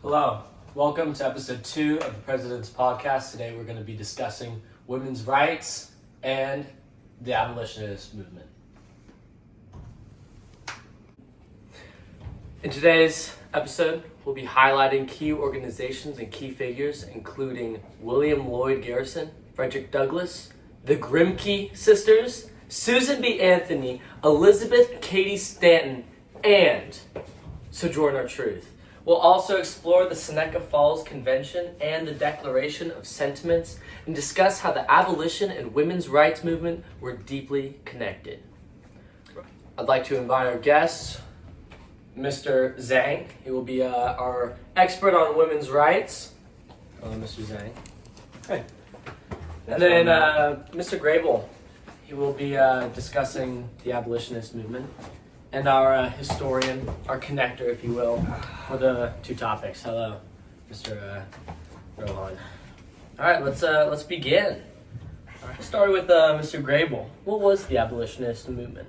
Hello, welcome to episode 2 of the President's Podcast. Today we're going to be discussing women's rights and the abolitionist movement. In today's episode, we'll be highlighting key organizations and key figures, including William Lloyd Garrison, Frederick Douglass, the Grimke sisters, Susan B. Anthony, Elizabeth Cady Stanton, and Sojourner Truth. We'll also explore the Seneca Falls Convention and the Declaration of Sentiments and discuss how the abolition and women's rights movement were deeply connected. I'd like to invite our guest, Mr. Zhang. He will be our expert on women's rights. Hello, Mr. Zhang. Hey. And then Mr. Grable. He will be discussing the abolitionist movement. And our historian, our connector, if you will, for the two topics. Hello, Mr. Rohan. All right, let's begin. All right, starting with Mr. Grable. What was the abolitionist movement?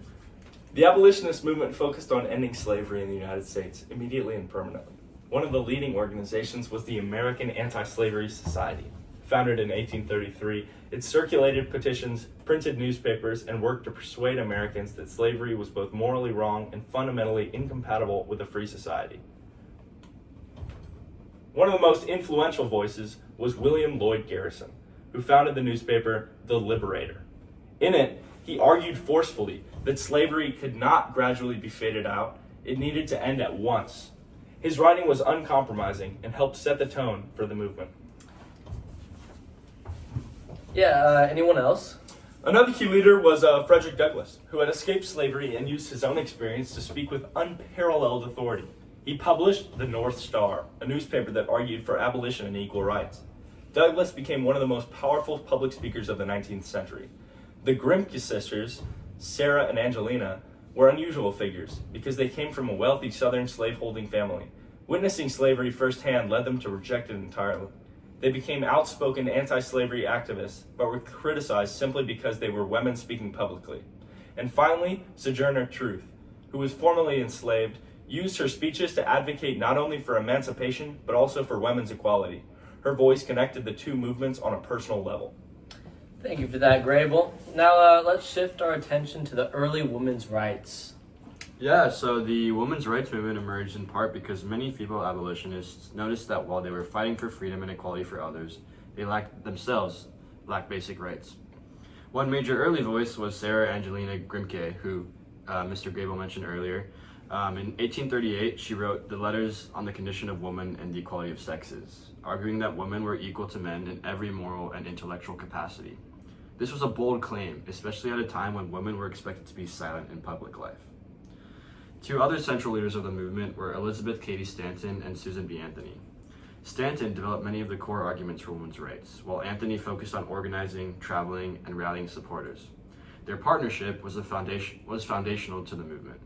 The abolitionist movement focused on ending slavery in the United States immediately and permanently. One of the leading organizations was the American Anti-Slavery Society. Founded in 1833, it circulated petitions, printed newspapers, and worked to persuade Americans that slavery was both morally wrong and fundamentally incompatible with a free society. One of the most influential voices was William Lloyd Garrison, who founded the newspaper The Liberator. In it, he argued forcefully that slavery could not gradually be faded out, it needed to end at once. His writing was uncompromising and helped set the tone for the movement. Yeah, anyone else? Another key leader was Frederick Douglass, who had escaped slavery and used his own experience to speak with unparalleled authority. He published The North Star, a newspaper that argued for abolition and equal rights. Douglass became one of the most powerful public speakers of the 19th century. The Grimke sisters, Sarah and Angelina, were unusual figures because they came from a wealthy Southern slaveholding family. Witnessing slavery firsthand led them to reject it entirely. They became outspoken anti-slavery activists, but were criticized simply because they were women speaking publicly. And finally, Sojourner Truth, who was formerly enslaved, used her speeches to advocate not only for emancipation, but also for women's equality. Her voice connected the two movements on a personal level. Thank you for that, Grable. Now let's shift our attention to the early women's rights. Yeah, so the women's rights movement emerged in part because many female abolitionists noticed that while they were fighting for freedom and equality for others, they lacked basic rights. One major early voice was Sarah Angelina Grimke, who Mr. Grable mentioned earlier. In 1838, she wrote the Letters on the Condition of Woman and the Equality of Sexes, arguing that women were equal to men in every moral and intellectual capacity. This was a bold claim, especially at a time when women were expected to be silent in public life. Two other central leaders of the movement were Elizabeth Cady Stanton and Susan B. Anthony. Stanton developed many of the core arguments for women's rights, while Anthony focused on organizing, traveling, and rallying supporters. Their partnership was foundational to the movement.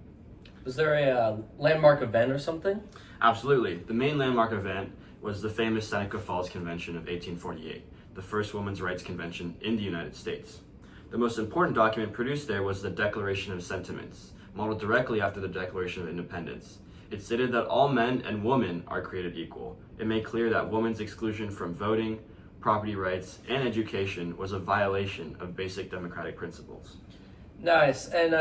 Was there a landmark event or something? Absolutely. The main landmark event was the famous Seneca Falls Convention of 1848, the first women's rights convention in the United States. The most important document produced there was the Declaration of Sentiments, modeled directly after the Declaration of Independence. It stated that all men and women are created equal. It made clear that women's exclusion from voting, property rights, and education was a violation of basic democratic principles. Nice. And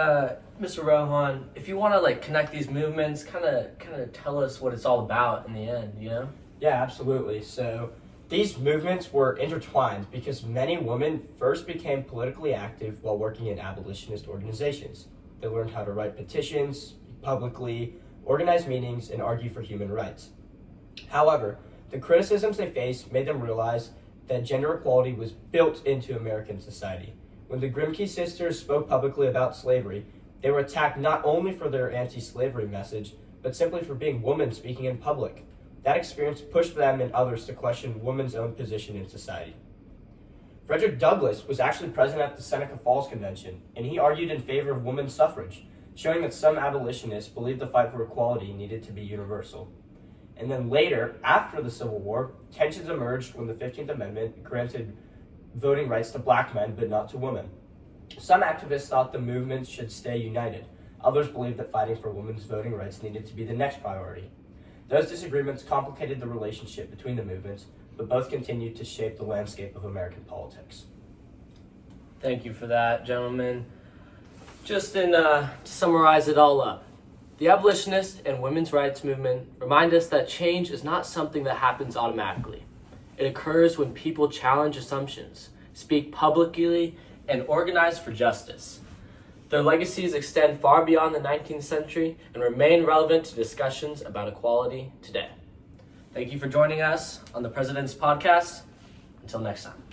Mr. Rohan, if you want to connect these movements, kind of tell us what it's all about in the end, you know? Yeah, absolutely. So these movements were intertwined because many women first became politically active while working in abolitionist organizations. They learned how to write petitions, speak publicly, organize meetings, and argue for human rights. However, the criticisms they faced made them realize that gender equality was built into American society. When the Grimke sisters spoke publicly about slavery, they were attacked not only for their anti-slavery message, but simply for being women speaking in public. That experience pushed them and others to question women's own position in society. Frederick Douglass was actually present at the Seneca Falls Convention, and he argued in favor of women's suffrage, showing that some abolitionists believed the fight for equality needed to be universal. And then later, after the Civil War, tensions emerged when the 15th Amendment granted voting rights to black men but not to women. Some activists thought the movements should stay united. Others believed that fighting for women's voting rights needed to be the next priority. Those disagreements complicated the relationship between the movements, but both continued to shape the landscape of American politics. Thank you for that, gentlemen. Just to summarize it all up, the abolitionist and women's rights movement remind us that change is not something that happens automatically. It occurs when people challenge assumptions, speak publicly, and organize for justice. Their legacies extend far beyond the 19th century and remain relevant to discussions about equality today. Thank you for joining us on the President's Podcast. Until next time.